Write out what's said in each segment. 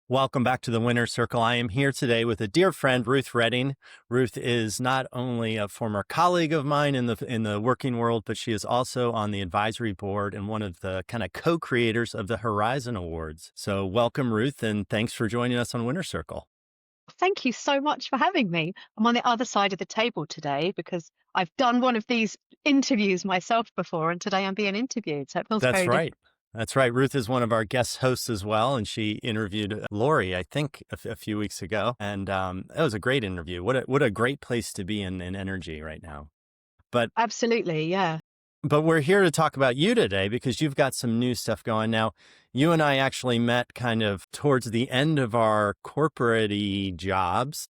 Welcome back to the Winner's Circle. I am here today with a dear friend, Ruth Redding. Ruth is not only a former colleague of mine in the working world, but she is also on the advisory board and one of the kind of co-creators of the Horizon Awards. So welcome, Ruth, and thanks for joining us on Winner's Circle. Thank you so much for having me. I'm on the other side of the table today because I've done one of these interviews myself before, and today I'm being interviewed. So it feels That's very right. different. That's right. Ruth is one of our guest hosts as well, and she interviewed Lori, I think, a few weeks ago, and that was a great interview. What a great place to be in energy right now. But Absolutely. Yeah. But we're here to talk about you today because you've got some new stuff going. Now, you and I actually met kind of towards the end of our corporate-y jobs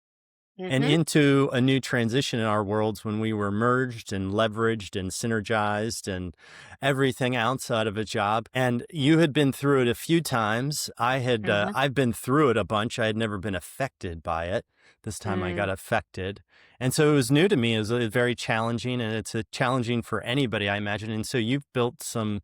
and hmm into a new transition in our worlds when we were merged and leveraged and synergized and everything outside of a job. And you had been through it a few times. hmm I've been through it a bunch. I had never been affected by it. This time I got Mm. affected. And so it was new to me. It was very challenging, and it's challenging for anybody, I imagine. And so you've built some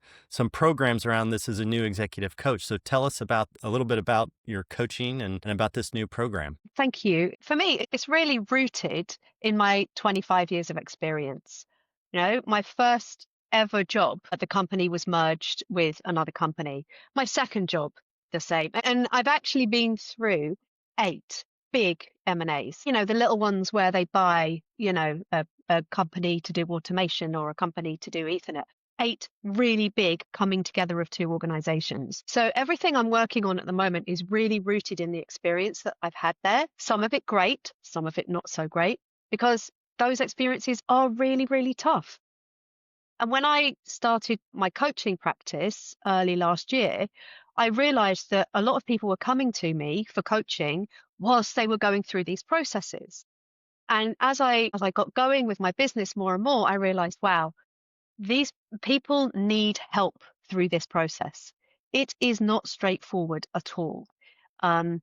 programs around this as a new executive coach. So tell us about a little bit about your coaching and about this new program. Thank you. For me, it's really rooted in my 25 years of experience. My first ever job at the company was merged with another company. My second job, the same. And I've actually been through 8 big M&As, the little ones where they buy, a company to do automation or a company to do Ethernet. 8 really big coming together of 2 organizations. So everything I'm working on at the moment is really rooted in the experience that I've had there. Some of it great, some of it not so great, because those experiences are really, really tough. And when I started my coaching practice early last year, I realized that a lot of people were coming to me for coaching whilst they were going through these processes. And as I got going with my business more and more, I realized, wow, these people need help through this process. It is not straightforward at all. There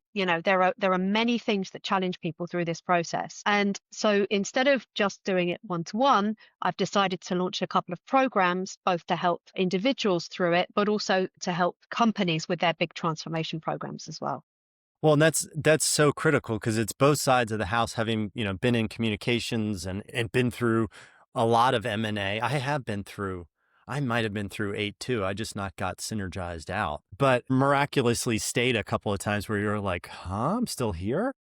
are many things that challenge people through this process. And so instead of just doing it one to one, I've decided to launch a couple of programs, both to help individuals through it, but also to help companies with their big transformation programs as well. Well, and that's so critical because it's both sides of the house having, been in communications and been through a lot of M&A. I might have been through 8 too. I just not got synergized out, but miraculously stayed a couple of times where you're like, huh, I'm still here.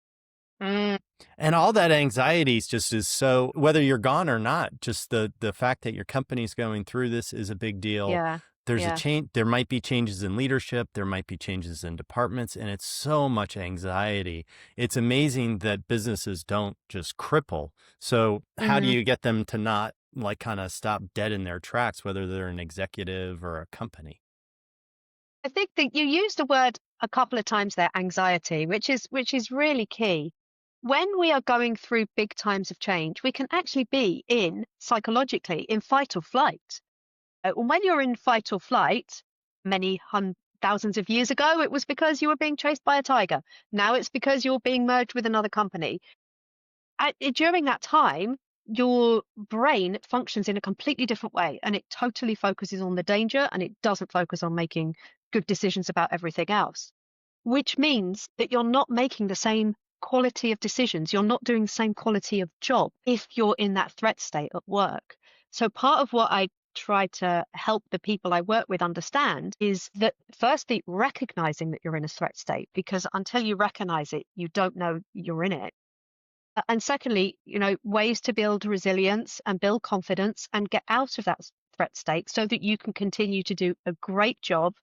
Mm, And all that anxiety is so, whether you're gone or not, just the fact that your company's going through this is a big deal. yeah, There's a yeah. change. There might be changes in leadership. There might be changes in departments, and it's so much anxiety. It's amazing that businesses don't just cripple. So how do Mhm. you get them to not like kind of stop dead in their tracks, whether they're an executive or a company? I think that you used the word a couple of times there, anxiety, which is really key. When we are going through big times of change, we can actually be in psychologically in fight or flight. And when you're in fight or flight, thousands of years ago, it was because you were being chased by a tiger. Now it's because you're being merged with another company. During that time, your brain functions in a completely different way, and it totally focuses on the danger, and it doesn't focus on making good decisions about everything else, which means that you're not making the same quality of decisions. You're not doing the same quality of job if you're in that threat state at work. So part of what I try to help the people I work with understand is that firstly, recognizing that you're in a threat state, because until you recognize it, you don't know you're in it. And secondly, ways to build resilience and build confidence and get out of that threat state so that you can continue to do a great job,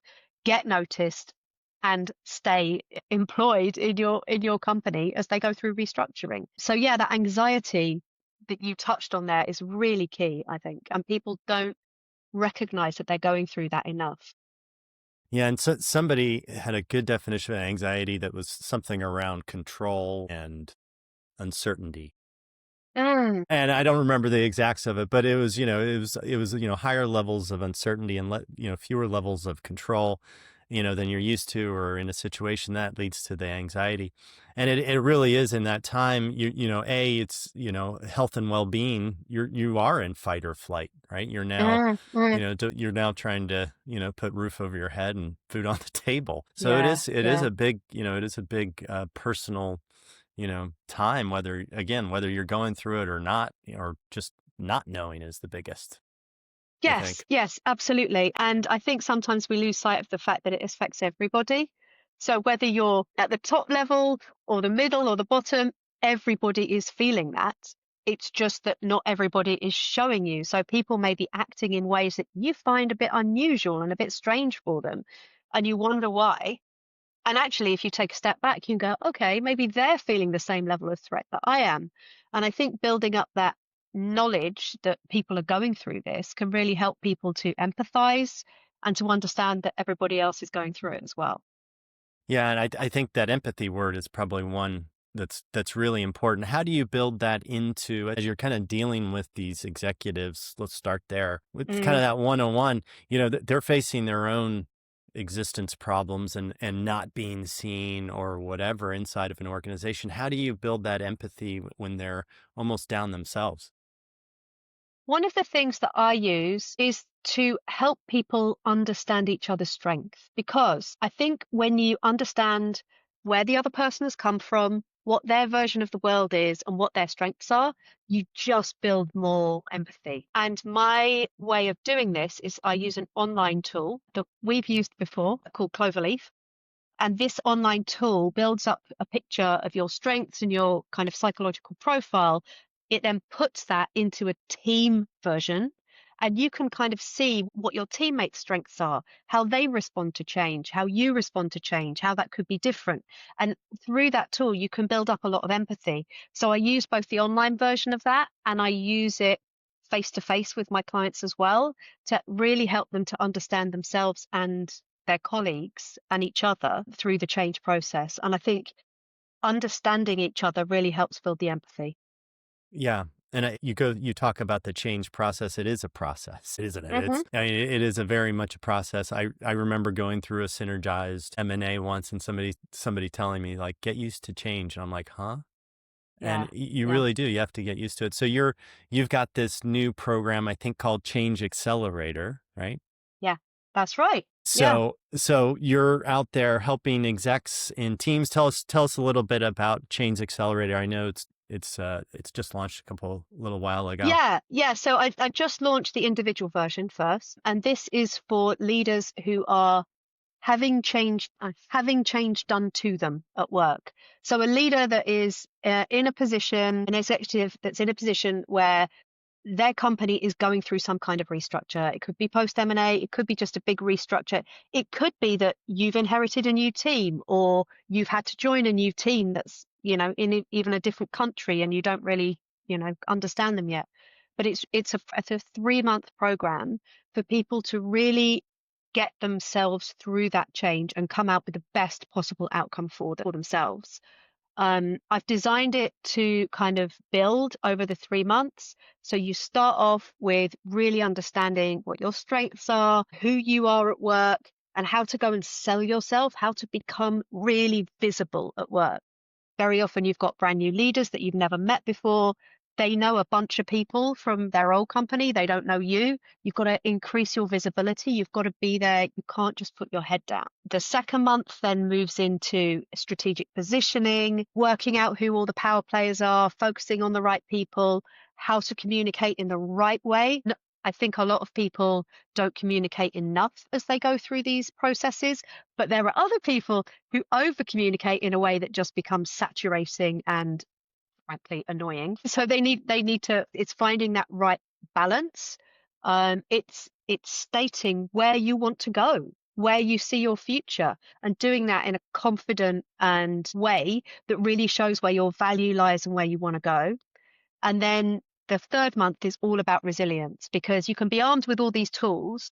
get noticed, and stay employed in your company as they go through restructuring. So yeah, that anxiety that you touched on there is really key, I think, and people don't recognize that they're going through that enough. Yeah, and so somebody had a good definition of anxiety that was something around control and uncertainty. Mm, And I don't remember the exacts of it, but it was higher levels of uncertainty and fewer levels of control. than you're used to, or in a situation that leads to the anxiety. And it really is in that time, it's, health and well-being, you are in fight or flight, right? You're now, Mm, mm. you're now trying to, put roof over your head and food on the table. So Yeah, it is yeah. a big, personal, time, whether you're going through it or not, or just not knowing is the biggest, I Yes, think. yes, absolutely. And I think sometimes we lose sight of the fact that it affects everybody. So whether you're at the top level or the middle or the bottom, everybody is feeling that. It's just that not everybody is showing you. So people may be acting in ways that you find a bit unusual and a bit strange for them. And you wonder why. And actually, if you take a step back, you can go, okay, maybe they're feeling the same level of threat that I am. And I think building up that knowledge that people are going through this can really help people to empathize and to understand that everybody else is going through it as well. Yeah, and I think that empathy word is probably one that's really important. How do you build that into, as you're kind of dealing with these executives? Let's start there with kind Mm. of that one-on-one. They're facing their own existence problems and not being seen or whatever inside of an organization. How do you build that empathy when they're almost down themselves? One of the things that I use is to help people understand each other's strength, because I think when you understand where the other person has come from, what their version of the world is, and what their strengths are, you just build more empathy. And my way of doing this is I use an online tool that we've used before called Cloverleaf. And this online tool builds up a picture of your strengths and your kind of psychological profile. It then puts that into a team version, and you can kind of see what your teammates' strengths are, how they respond to change, how you respond to change, how that could be different. And through that tool, you can build up a lot of empathy. So I use both the online version of that, and I use it face to face with my clients as well, to really help them to understand themselves and their colleagues and each other through the change process. And I think understanding each other really helps build the empathy. Yeah. And you talk about the change process. It is a process, isn't it? Hmm. I mean, it is a very much a process. I remember going through a synergized M&A once, and somebody telling me, like, get used to change. And I'm like, huh? And Yeah, you yeah, really do. You have to get used to it. So you've got this new program, I think, called Change Accelerator, right? yeah. That's right. Yeah. So you're out there helping execs in teams. Tell us a little bit about Change Accelerator. I know it's just launched a little while ago. Yeah, yeah. So I just launched the individual version first, and this is for leaders who are having change done to them at work. So a leader that is in a position, an executive that's in a position where their company is going through some kind of restructure. It could be post M&A, it could be just a big restructure. It could be that you've inherited a new team, or you've had to join a new team that's, in even a different country, and you don't really, understand them yet. But it's a 3-month program for people to really get themselves through that change and come out with the best possible outcome for themselves. I've designed it to kind of build over the 3 months. So you start off with really understanding what your strengths are, who you are at work, and how to go and sell yourself, how to become really visible at work. Very often you've got brand new leaders that you've never met before. They know a bunch of people from their old company. They don't know you. You've got to increase your visibility. You've got to be there. You can't just put your head down. The second month then moves into strategic positioning, working out who all the power players are, focusing on the right people, how to communicate in the right way. I think a lot of people don't communicate enough as they go through these processes, but there are other people who over communicate in a way that just becomes saturating and frankly annoying. So they need to, it's finding that right balance. It's stating where you want to go, where you see your future, and doing that in a confident and way that really shows where your value lies and where you want to go. And then the third month is all about resilience, because you can be armed with all these tools,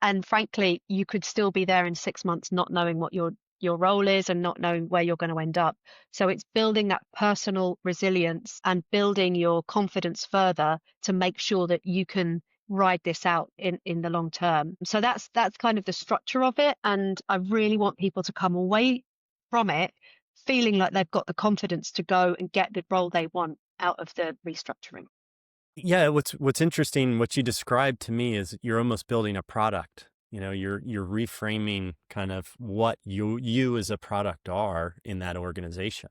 and frankly, you could still be there in 6 months not knowing what your role is and not knowing where you're going to end up. So it's building that personal resilience and building your confidence further to make sure that you can ride this out in the long term. So that's kind of the structure of it. And I really want people to come away from it feeling like they've got the confidence to go and get the role they want out of the restructuring. Yeah, what's interesting, what you described to me is you're almost building a product. You know, you're reframing kind of what you as a product are in that organization.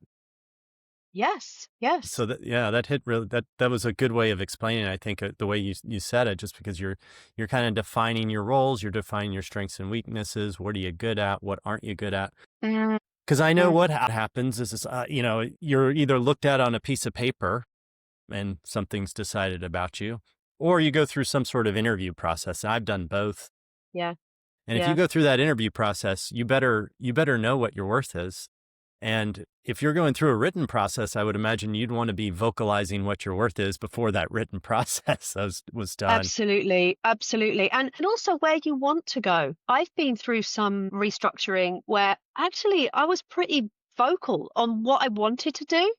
Yes, yes. So that, yeah, that hit really, that was a good way of explaining it, I think, the way you said it, just because you're kind of defining your roles, you're defining your strengths and weaknesses. What are you good at? What aren't you good at? Mhm. Because I know what happens is, you're either looked at on a piece of paper and something's decided about you, or you go through some sort of interview process. I've done both. Yeah, And if you yeah. go through that interview process, you better know what your worth is. And if you're going through a written process, I would imagine you'd want to be vocalizing what your worth is before that written process was done. Absolutely, absolutely. And also where you want to go. I've been through some restructuring where actually I was pretty vocal on what I wanted to do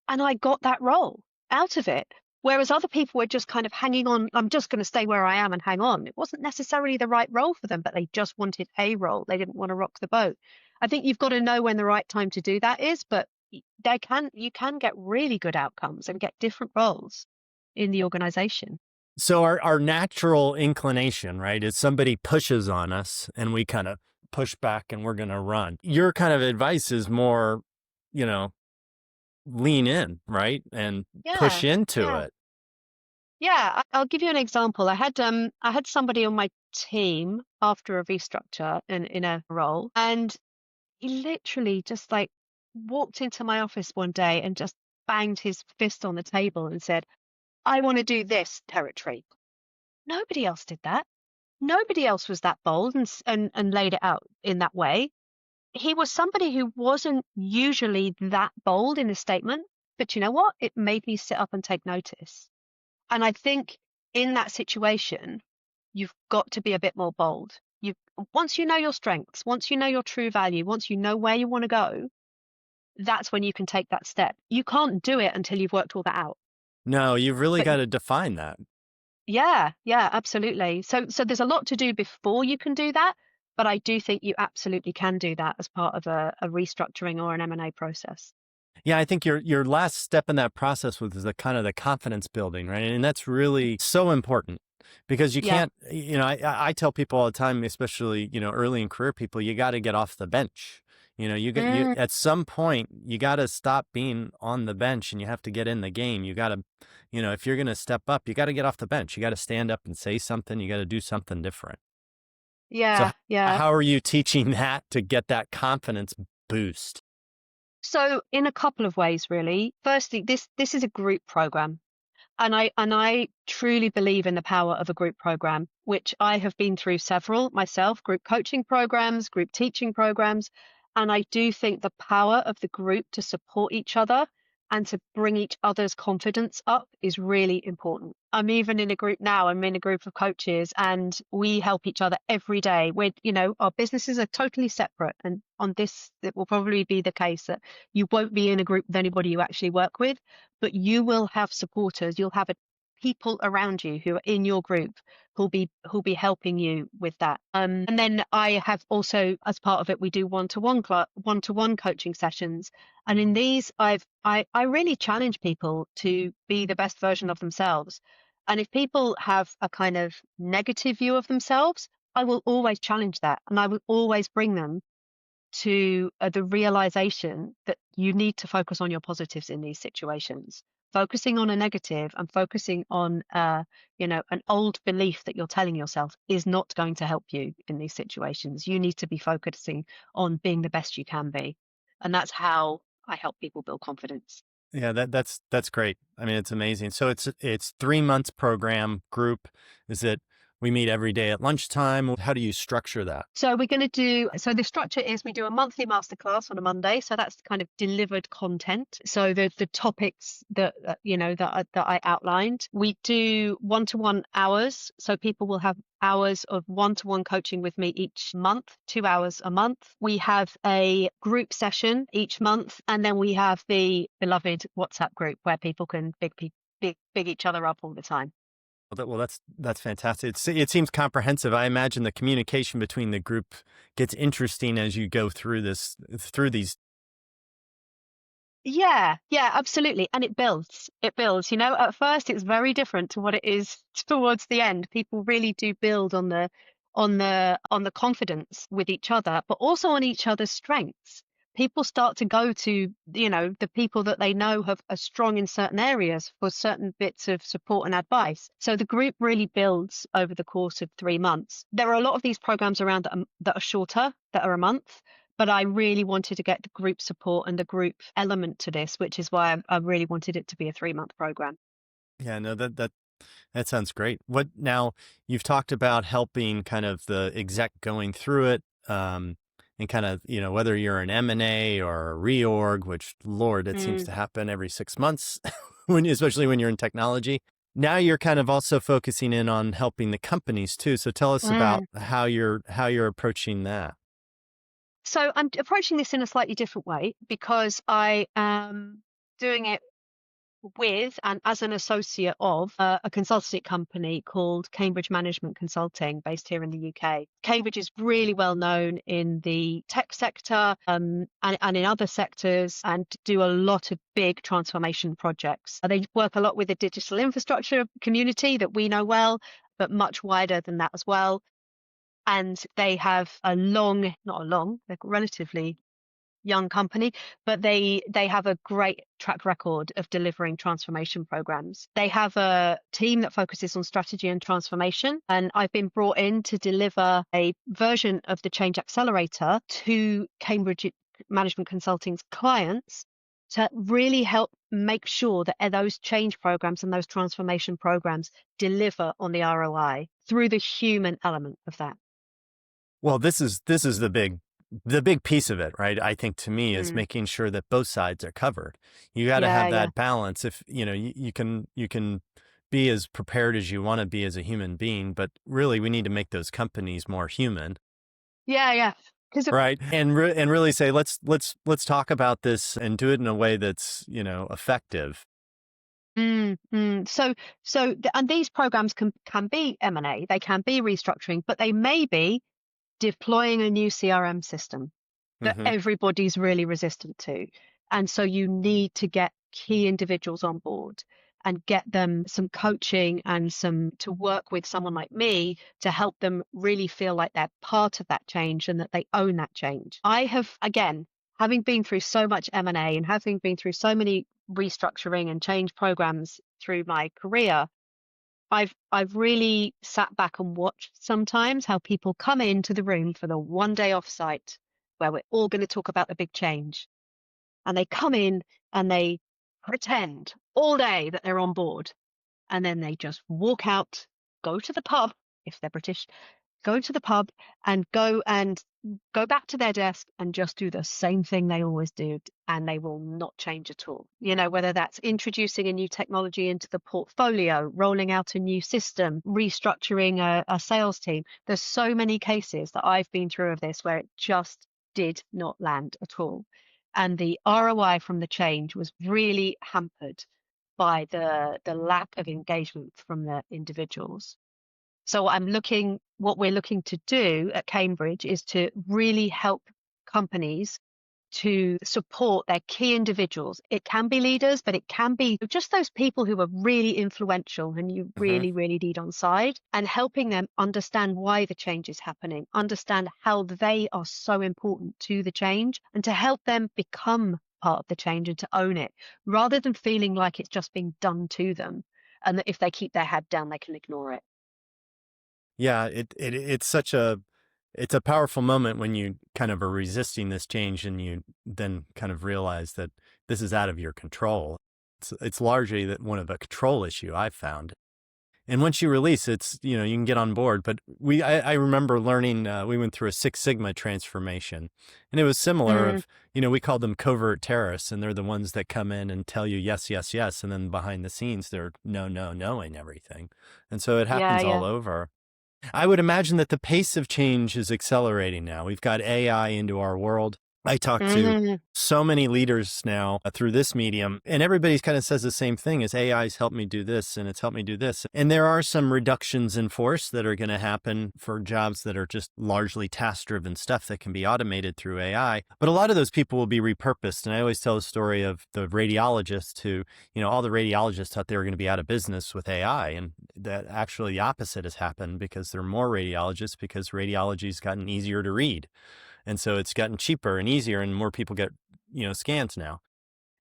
and I got that role out of it. Whereas other people were just kind of hanging on, I'm just going to stay where I am and hang on. It wasn't necessarily the right role for them, but they just wanted a role. They didn't want to rock the boat. I think you've got to know when the right time to do that is, but you can get really good outcomes and get different roles in the organization. So our natural inclination, right, is somebody pushes on us and we kind of push back and we're going to run. Your kind of advice is more, you know, lean in, right? And push Yeah, into yeah. it. Yeah, I'll give you an example. I had somebody on my team after a restructure in a role, and he literally just like walked into my office one day and just banged his fist on the table and said, "I want to do this territory." Nobody else did that. Nobody else was that bold and laid it out in that way. He was somebody who wasn't usually that bold in a statement, but you know what? It made me sit up and take notice. And I think in that situation, you've got to be a bit more bold. You Once you know your strengths, once you know your true value, once you know where you want to go, that's when you can take that step. You can't do it until you've worked all that out. No, you've really But got to define that. yeah, yeah, absolutely. So there's a lot to do before you can do that, but I do think you absolutely can do that as part of a restructuring or an M&A process. Yeah, I think your last step in that process was the kind of the confidence building, right? And that's really so important because you Yeah. can't, I tell people all the time, especially, early in career people, you got to get off the bench. You Mm, at some point you got to stop being on the bench and you have to get in the game. You got to, if you're going to step up, you got to get off the bench. You got to stand up and say something. You got to do something different. So yeah, yeah. how are you teaching that to get that confidence boost? So in a couple of ways, really. Firstly, this is a group program. And I truly believe in the power of a group program, which I have been through several myself, group coaching programs, group teaching programs. And I do think the power of the group to support each other and to bring each other's confidence up is really important. I'm even in a group now, I'm in a group of coaches and we help each other every day. Our businesses are totally separate. And on this, it will probably be the case that you won't be in a group with anybody you actually work with, but you will have supporters. You'll have people around you who are in your group who'll be helping you with that. And then I have also, as part of it, we do one-to-one coaching sessions. And in these, I really challenge people to be the best version of themselves. And if people have a kind of negative view of themselves, I will always challenge that, and I will always bring them to the realization that you need to focus on your positives in these situations. Focusing on a negative and focusing on, an old belief that you're telling yourself is not going to help you in these situations. You need to be focusing on being the best you can be. And that's how I help people build confidence. Yeah, that's great. I mean, it's amazing. So it's 3 months program group. Is it we meet every day at lunchtime? How do you structure that? So we're going to so the structure is we do a monthly masterclass on a Monday. So that's kind of delivered content. So the topics that I outlined, we do one-to-one hours. So people will have hours of one-to-one coaching with me each month, 2 hours a month. We have a group session each month. And then we have the beloved WhatsApp group where people can big each other up all the time. That's fantastic. It seems comprehensive. I imagine the communication between the group gets interesting as you go through these. Yeah, yeah, absolutely. And it builds. It builds. At first it's very different to what it is towards the end. People really do build on the confidence with each other, but also on each other's strengths. People start to go to, the people that they know are strong in certain areas for certain bits of support and advice. So the group really builds over the course of 3 months. There are a lot of these programs around that are shorter, that are a month, but I really wanted to get the group support and the group element to this, which is why I really wanted it to be a 3-month program. Yeah, no, that sounds great. What now you've talked about helping kind of the exec going through it, and kind of, whether you're an M&A or a reorg, which Lord, it seems Mm, to happen every 6 months especially when you're in technology. Now you're kind of also focusing in on helping the companies too. So tell us about mm. how you're approaching that. So I'm approaching this in a slightly different way because I am doing it with and as an associate of a consultancy company called Cambridge Management Consulting, based here in the UK. Cambridge is really well known in the tech sector, and in other sectors, and do a lot of big transformation projects. They work a lot with the digital infrastructure community that we know well, but much wider than that as well. And they have not a long, they're relatively young company, but they have a great track record of delivering transformation programs. They have a team that focuses on strategy and transformation, and I've been brought in to deliver a version of the Change Accelerator to Cambridge Management Consulting's clients to really help make sure that those change programs and those transformation programs deliver on the ROI through the human element of that. Well, this is the big piece of it, right? I think to me is Mm. making sure that both sides are covered. You got to Yeah, have yeah. that balance. If you can be as prepared as you want to be as a human being, but really we need to make those companies more human, Yeah, yeah. Because right? And really say let's talk about this and do it in a way that's effective. and these programs can be M&A, they can be restructuring, but they may be deploying a new CRM system that Hmm. everybody's really resistant to. And so you need to get key individuals on board and get them some coaching and some to work with someone like me to help them really feel like they're part of that change and that they own that change. I have, again, having been through so much M&A and having been through so many restructuring and change programs through my career, I've really sat back and watched sometimes how people come into the room for the 1 day offsite where we're all going to talk about the big change. And they come in and they pretend all day that they're on board. And then they just walk out, go to the pub, if they're British, go to the pub and go back to their desk and just do the same thing they always do, and they will not change at all. Whether that's introducing a new technology into the portfolio, rolling out a new system, restructuring a sales team. There's so many cases that I've been through of this where it just did not land at all. And the ROI from the change was really hampered by the lack of engagement from the individuals. So what we're looking to do at Cambridge is to really help companies to support their key individuals. It can be leaders, but it can be just those people who are really influential and you Hmm. really, really need on side, and helping them understand why the change is happening, understand how they are so important to the change, and to help them become part of the change and to own it, rather than feeling like it's just being done to them. And that if they keep their head down, they can ignore it. Yeah, it's a powerful moment when you kind of are resisting this change and you then kind of realize that this is out of your control. It's largely that one of a control issue I've found. And once you release, you can get on board. But I remember learning, we went through a Six Sigma transformation, and it was similar. Mm, We called them covert terrorists, and they're the ones that come in and tell you yes, yes, yes, and then behind the scenes they're no, no, no, and everything. And so it yeah, happens all yeah. over. I would imagine that the pace of change is accelerating now. We've got AI into our world. I talk to Mm, so many leaders now through this medium, and everybody kind of says the same thing is AI's helped me do this and it's helped me do this. And there are some reductions in force that are going to happen for jobs that are just largely task driven stuff that can be automated through AI. But a lot of those people will be repurposed. And I always tell the story of the radiologist who, all the radiologists thought they were going to be out of business with AI. And that actually the opposite has happened because there are more radiologists because radiology's gotten easier to read. And so it's gotten cheaper and easier and more people get, scans now.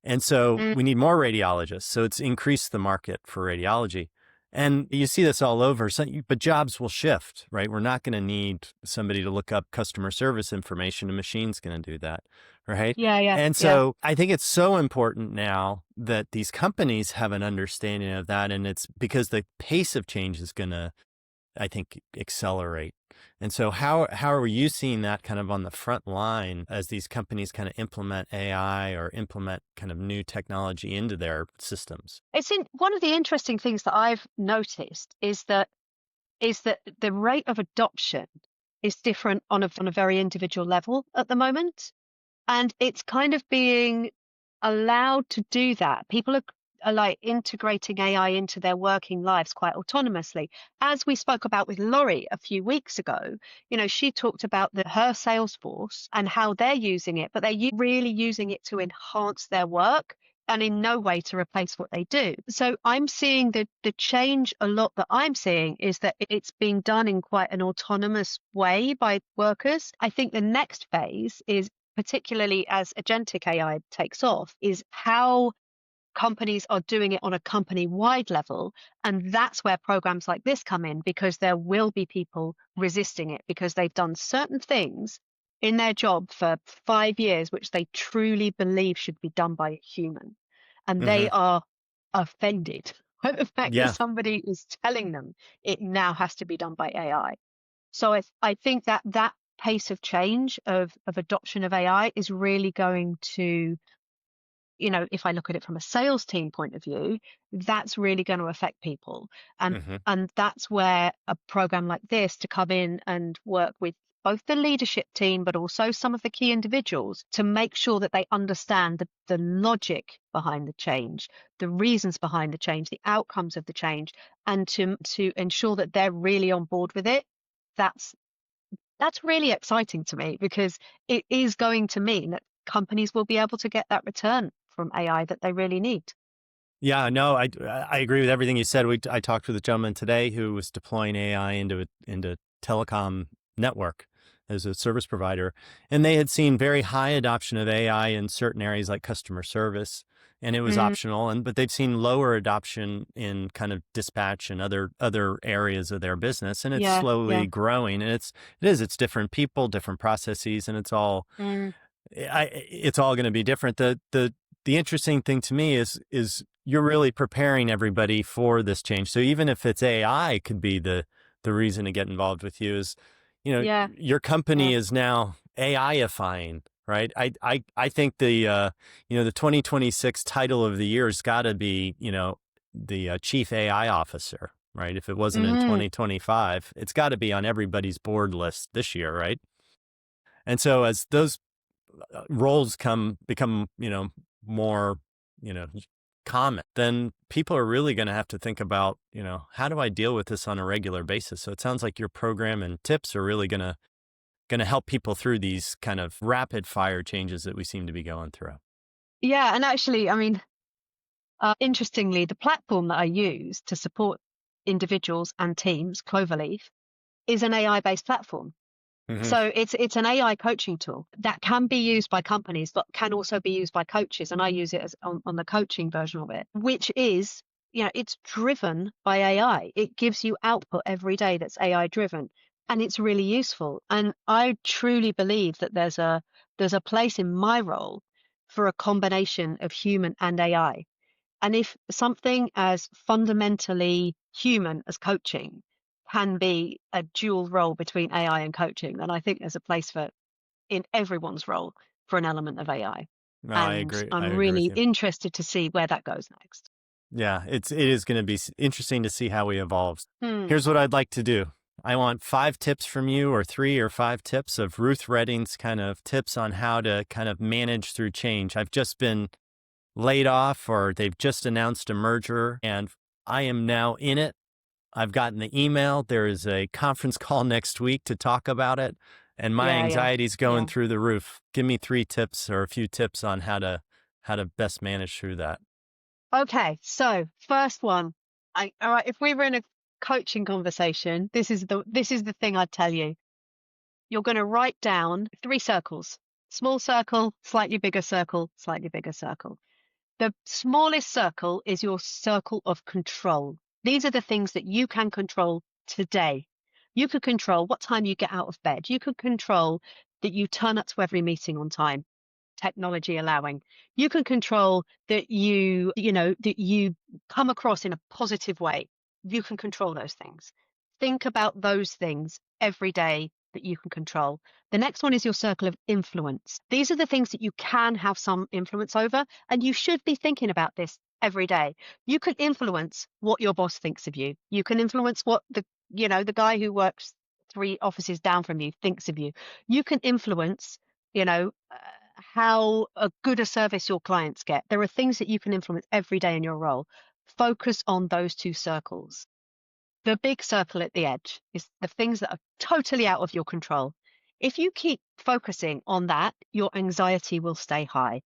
And so mm. we need more radiologists. So it's increased the market for radiology. And you see this all over, but jobs will shift, right? We're not going to need somebody to look up customer service information. A machine's going to do that, right? Yeah, yeah, And yeah. so I think it's so important now that these companies have an understanding of that. And it's because the pace of change is going to, I think, accelerate. And so how are you seeing that kind of on the front line as these companies kind of implement AI or implement kind of new technology into their systems? One of the interesting things that I've noticed is that the rate of adoption is different on a very individual level at the moment. And it's kind of being allowed to do that. People are like integrating AI into their working lives quite autonomously. As we spoke about with Laurie a few weeks ago, she talked about her sales force and how they're using it, but they're really using it to enhance their work and in no way to replace what they do. So I'm seeing the change a lot that I'm seeing is that it's being done in quite an autonomous way by workers. I think the next phase is, particularly as agentic AI takes off, is how companies are doing it on a company-wide level. And that's where programs like this come in, because there will be people resisting it because they've done certain things in their job for 5 years, which they truly believe should be done by a human. And they Hmm. are offended by the fact that Yeah. somebody is telling them it now has to be done by AI. So I think that pace of change of adoption of AI is really going to, if I look at it from a sales team point of view, that's really going to affect people. And Hmm. and that's where a program like this to come in and work with both the leadership team, but also some of the key individuals to make sure that they understand the logic behind the change, the reasons behind the change, the outcomes of the change, and to ensure that they're really on board with it. That's that's really exciting to me because it is going to mean that companies will be able to get that return from AI that they really need. Yeah, no, I agree with everything you said. I talked with a gentleman today who was deploying AI into telecom network as a service provider, and they had seen very high adoption of AI in certain areas like customer service, and it was Mm, optional. But they've seen lower adoption in kind of dispatch and other areas of their business, and it's yeah, slowly yeah. growing. And it's different people, different processes, and Mm, it's all going to be different. The interesting thing to me is you're really preparing everybody for this change. So even if it's AI could be the reason to get involved with you is, yeah, your yeah. company is now AIifying, right? I think the 2026 title of the year has got to be, the chief AI officer, right? If it wasn't in Mm, 2025, it's got to be on everybody's board list this year, right? And so as those roles become more you know common, then people are really going to have to think about how do I deal with this on a regular basis. So it sounds like your program and tips are really going to help people through these kind of rapid fire changes that we seem to be going through. yeah, and actually, I mean, interestingly, the platform that I use to support individuals and teams, Cloverleaf, is an AI-based platform. Hmm. So it's an AI coaching tool that can be used by companies, but can also be used by coaches. And I use it as on the coaching version of it, which is, it's driven by AI. It gives you output every day that's AI driven, and it's really useful. And I truly believe that there's a place in my role for a combination of human and AI. And if something as fundamentally human as coaching can be a dual role between AI and coaching, then I think there's a place for in everyone's role for an element of AI. No, I And agree. I I'm agree with really you. interested to see where that goes next. Yeah, it is going to be interesting to see how we evolve. Hmm. Here's what I'd like to do. I want 5 tips from you, or 3 or 5 tips of Ruth Redding's kind of tips on how to kind of manage through change. I've just been laid off, or they've just announced a merger, and I am now in it. I've gotten the email. There is a conference call next week to talk about it, and my Yeah, yeah, anxiety's going yeah. through the roof. Give me 3 tips or a few tips on how to best manage through that. Okay, so first one, all right, if we were in a coaching conversation, this is the thing I'd tell you. You're going to write down 3 circles: small circle, slightly bigger circle, slightly bigger circle. The smallest circle is your circle of control. These are the things that you can control today. You could control what time you get out of bed. You could control that you turn up to every meeting on time, technology allowing. You can control that that you come across in a positive way. You can control those things. Think about those things every day that you can control. The next one is your circle of influence. These are the things that you can have some influence over, and you should be thinking about this every day. You can influence what your boss thinks of you. You can influence what the guy who works 3 offices down from you thinks of you. You can influence, you know, uh, how good a service your clients get. There are things that you can influence every day in your role. Focus on those 2 circles. The big circle at the edge is the things that are totally out of your control. If you keep focusing on that, your anxiety will stay high.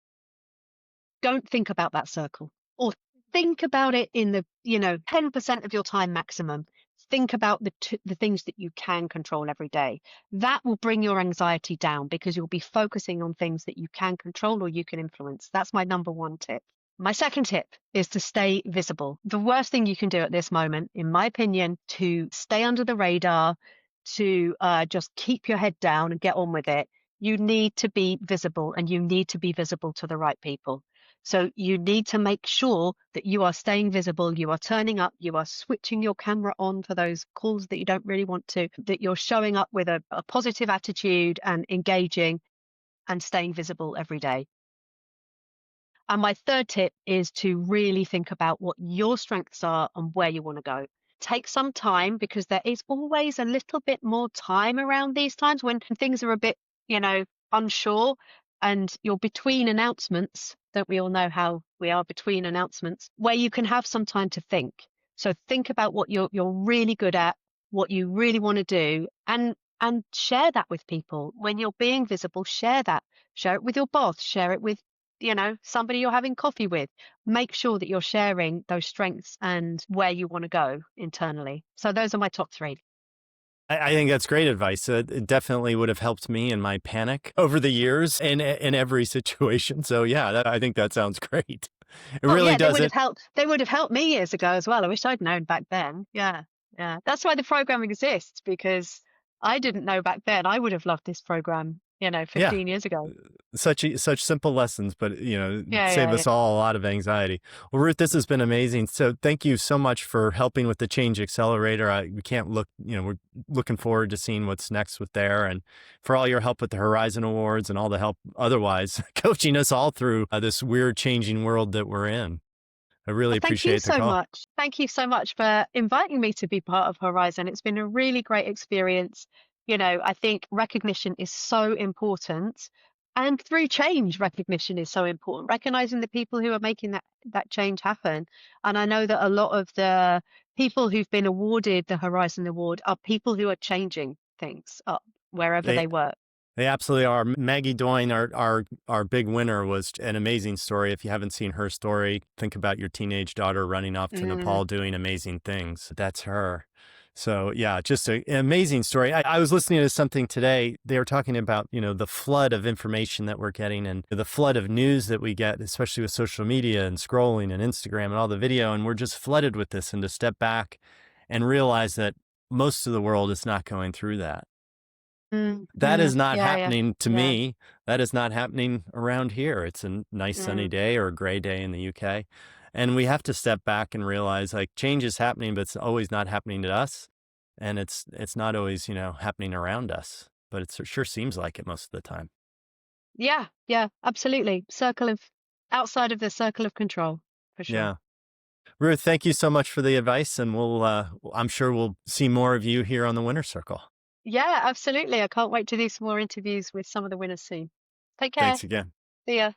Don't think about that circle, or think about it in the 10% of your time maximum. Think about the things that you can control every day. That will bring your anxiety down because you'll be focusing on things that you can control or you can influence. That's my number one tip. My second tip is to stay visible. The worst thing you can do at this moment, in my opinion, to stay under the radar, to just keep your head down and get on with it, you need to be visible, and you need to be visible to the right people. So you need to make sure that you are staying visible, you are turning up, you are switching your camera on for those calls that you don't really want to, that you're showing up with a positive attitude and engaging and staying visible every day. And my third tip is to really think about what your strengths are and where you want to go. Take some time, because there is always a little bit more time around these times when things are a bit, unsure, and you're between announcements. Don't we all know how we are between announcements, where you can have some time to think. So think about what you're really good at, what you really want to do, and share that with people. When you're being visible, share that. Share it with your boss, share it with somebody you're having coffee with. Make sure that you're sharing those strengths and where you want to go internally. So those are my top 3. I think that's great advice. It definitely would have helped me in my panic over the years in every situation. So yeah, I think that sounds great. It Oh really yeah, they does would it. have helped. They would have helped me years ago as well. I wish I'd known back then. Yeah, yeah. That's why the program exists, because I didn't know back then. I would have loved this program, Yeah, 15 years ago. such simple lessons, but Yeah, save yeah, us yeah. all a lot of anxiety. Well, Ruth, this has been amazing. So thank you so much for helping with the Change Accelerator. We can't look, we're looking forward to seeing what's next with there, and for all your help with the Horizon Awards and all the help otherwise coaching us all through this weird changing world that we're in. I really Well, thank you appreciate the so call. much. Thank you so much for inviting me to be part of Horizon. It's been a really great experience. I think recognition is so important. And through change, recognition is so important, recognizing the people who are making that change happen. And I know that a lot of the people who've been awarded the Horizon Award are people who are changing things up wherever They they work. They absolutely are. Maggie Doyne, our big winner, was an amazing story. If you haven't seen her story, think about your teenage daughter running off to Mm, Nepal doing amazing things. That's her. So yeah, just an amazing story. I was listening to something today. They were talking about, the flood of information that we're getting and the flood of news that we get, especially with social media and scrolling and Instagram and all the video. And we're just flooded with this, and to step back and realize that most of the world is not going through that. That is not yeah, yeah, happening to yeah. me. That is not happening around here. It's a nice sunny Mm. day or a gray day in the UK. And we have to step back and realize, like, change is happening, but it's always not happening to us. And it's not always, happening around us, but it sure seems like it most of the time. Yeah, yeah, absolutely. Outside of the circle of control, for sure. Yeah. Ruth, thank you so much for the advice, and I'm sure we'll see more of you here on the Winner Circle. Yeah, absolutely. I can't wait to do some more interviews with some of the winners soon. Take care. Thanks again. See ya.